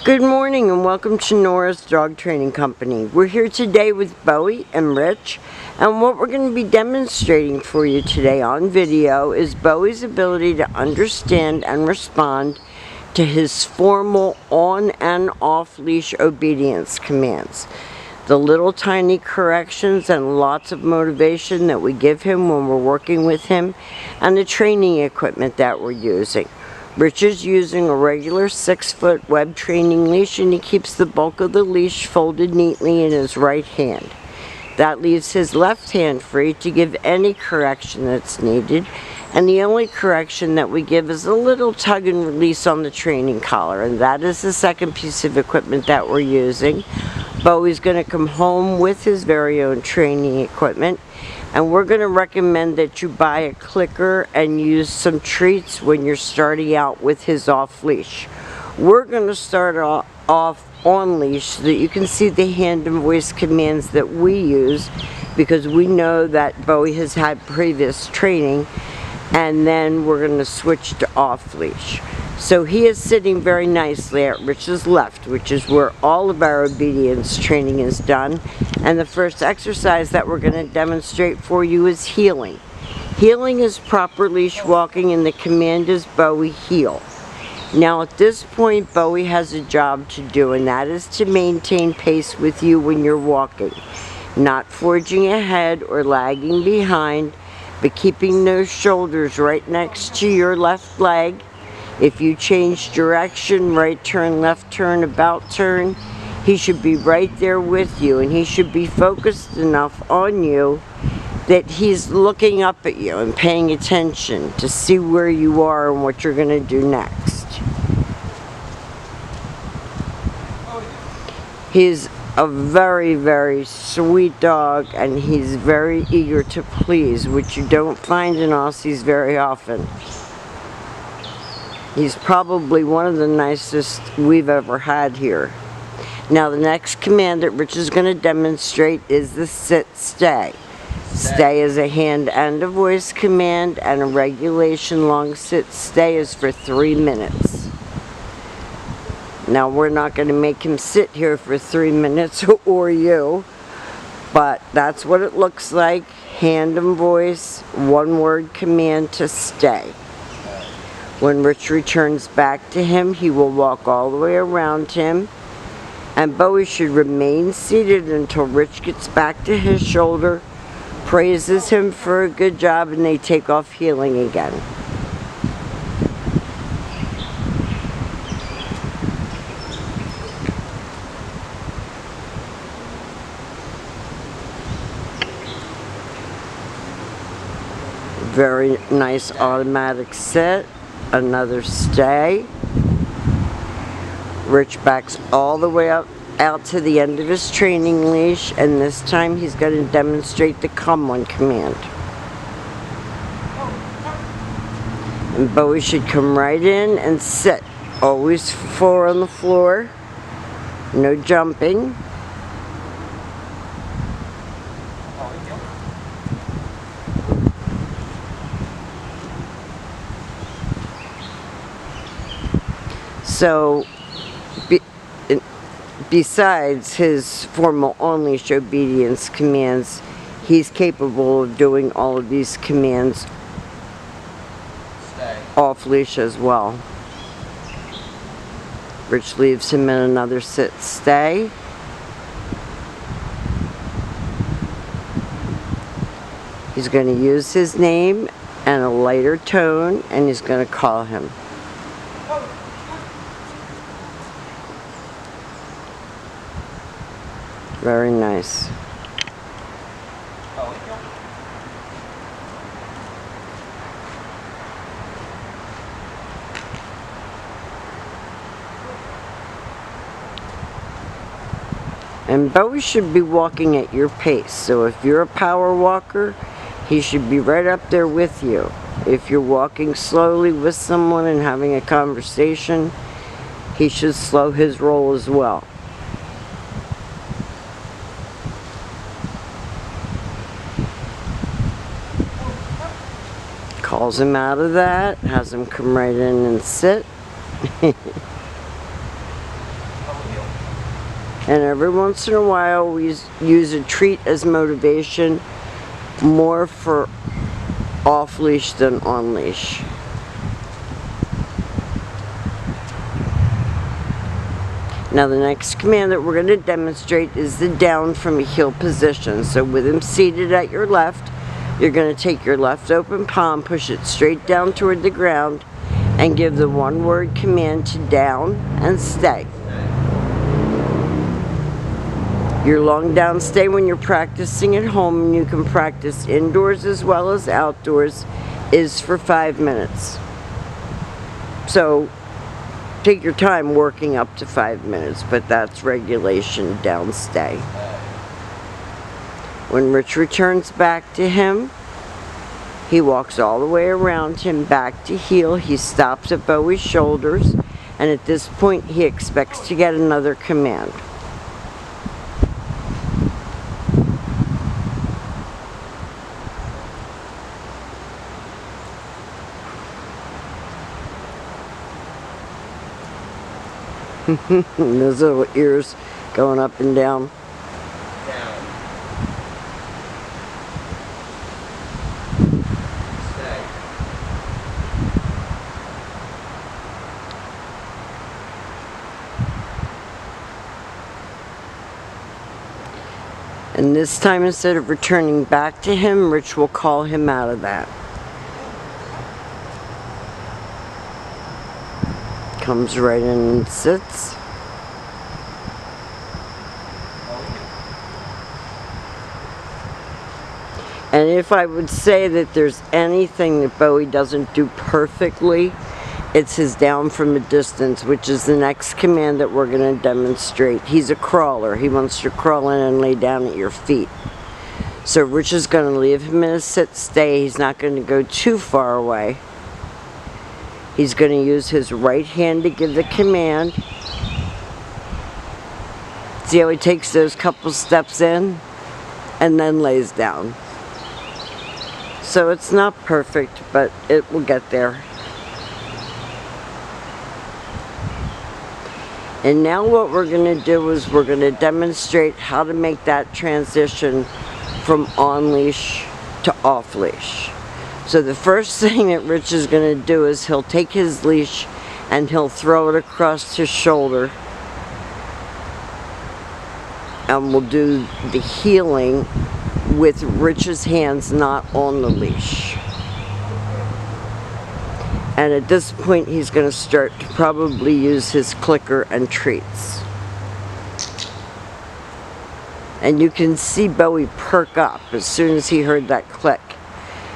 Good morning and welcome to Nora's Dog Training Company. We're here today with Bowie and Rich, and what we're going to be demonstrating for you today on video is Bowie's ability to understand and respond to his formal on and off leash obedience commands. The little tiny corrections and lots of motivation that we give him when we're working with him, and the training equipment that we're using. Rich is using a regular 6-foot web training leash, and he keeps the bulk of the leash folded neatly in his right hand. That leaves his left hand free to give any correction that's needed, and the only correction that we give is a little tug and release on the training collar, and that is the second piece of equipment that we're using. Bowie's going to come home with his very own training equipment, and we're going to recommend that you buy a clicker and use some treats when you're starting out with his off leash. We're going to start off on leash so that you can see the hand and voice commands that we use, because we know that Bowie has had previous training, and then we're going to switch to off leash. So he is sitting very nicely at Rich's left, which is where all of our obedience training is done. And the first exercise that we're going to demonstrate for you is heeling. Heeling is proper leash walking, and the command is Bowie heel. Now at this point, Bowie has a job to do, and that is to maintain pace with you when you're walking. Not forging ahead or lagging behind, but keeping those shoulders right next to your left leg. If you change direction, right turn, left turn, about turn, he should be right there with you, and he should be focused enough on you that he's looking up at you and paying attention to see where you are and what you're going to do next. He's a very, very sweet dog, and he's very eager to please, which you don't find in Aussies very often. He's probably one of the nicest we've ever had here. Now the next command that Rich is going to demonstrate is the sit-stay. Stay is a hand and a voice command, and a regulation long sit-stay is for 3 minutes. Now we're not going to make him sit here for 3 minutes, or you, but that's what it looks like. Hand and voice, one word command to stay. When Rich returns back to him, he will walk all the way around him, and Bowie should remain seated until Rich gets back to his shoulder, praises him for a good job, and they take off heeling again. Very nice automatic sit. Another stay. Rich backs all the way out to the end of his training leash, and this time he's going to demonstrate the come on command. And Bowie should come right in and sit. Always 4 on the floor. No jumping. So, besides his formal on-leash obedience commands, he's capable of doing all of these commands off-leash as well. Rich leaves him in another sit-stay. He's going to use his name and a lighter tone, and he's going to call him. Very nice. And Bowie should be walking at your pace. So if you're a power walker, he should be right up there with you. If you're walking slowly with someone and having a conversation, he should slow his roll as well. Calls him out of that, has him come right in and sit. And every once in a while we use a treat as motivation, more for off leash than on leash. Now the next command that we're going to demonstrate is the down from a heel position. So with him seated at your left, you're going to take your left open palm, push it straight down toward the ground, and give the one-word command to down and stay. Your long down stay when you're practicing at home, and you can practice indoors as well as outdoors, is for 5 minutes. So take your time working up to 5 minutes, but that's regulation down stay. When Rich returns back to him, he walks all the way around him back to heel. He stops at Bowie's shoulders, and at this point he expects to get another command. Those little ears going up and down. Down. Stay. And this time, instead of returning back to him, Rich will call him out of that. Comes right in and sits. And if I would say that there's anything that Bowie doesn't do perfectly, it's his down from a distance, which is the next command that we're going to demonstrate. He's a crawler. He wants to crawl in and lay down at your feet. So Rich is going to leave him in a sit stay. He's not going to go too far away. He's going to use his right hand to give the command. See how he takes those couple steps in and then lays down. So it's not perfect, but it will get there. And now what we're going to do is we're going to demonstrate how to make that transition from on leash to off leash. So the first thing that Rich is going to do is he'll take his leash and he'll throw it across his shoulder. And we'll do the heeling with Rich's hands not on the leash. And at this point he's going to start to probably use his clicker and treats. And you can see Bowie perk up as soon as he heard that click,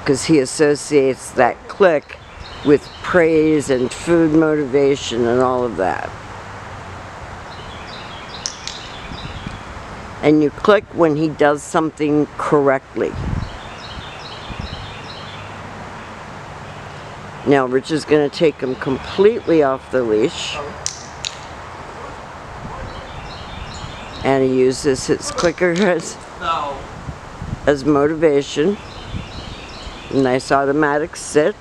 because he associates that click with praise and food motivation and all of that. And you click when he does something correctly. Now Rich is going to take him completely off the leash. And he uses his clicker as motivation. Nice automatic sit.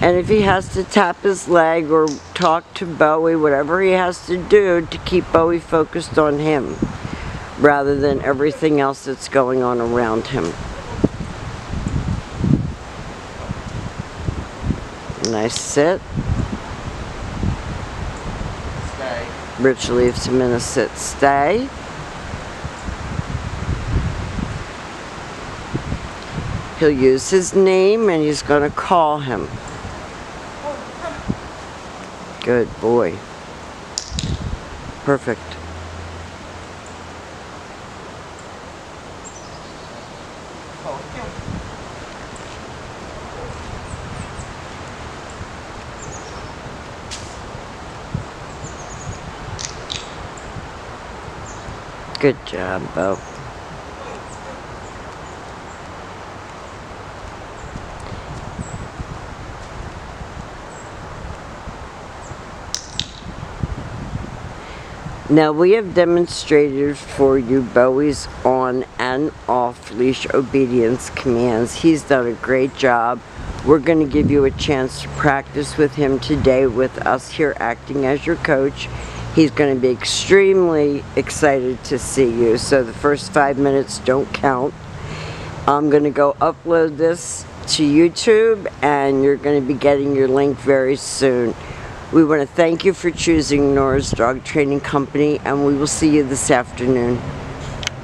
And if he has to tap his leg or talk to Bowie, whatever he has to do to keep Bowie focused on him, rather than everything else that's going on around him. Nice sit. Stay. Rich leaves him in a sit stay. He'll use his name and he's going to call him. Good boy. Perfect. Good job, Bo. Now we have demonstrated for you Bowie's on and off leash obedience commands. He's done a great job. We're going to give you a chance to practice with him today with us here acting as your coach. He's going to be extremely excited to see you, so the first 5 minutes don't count. I'm going to go upload this to YouTube, and you're going to be getting your link very soon. We want to thank you for choosing Nora's Dog Training Company, and we will see you this afternoon.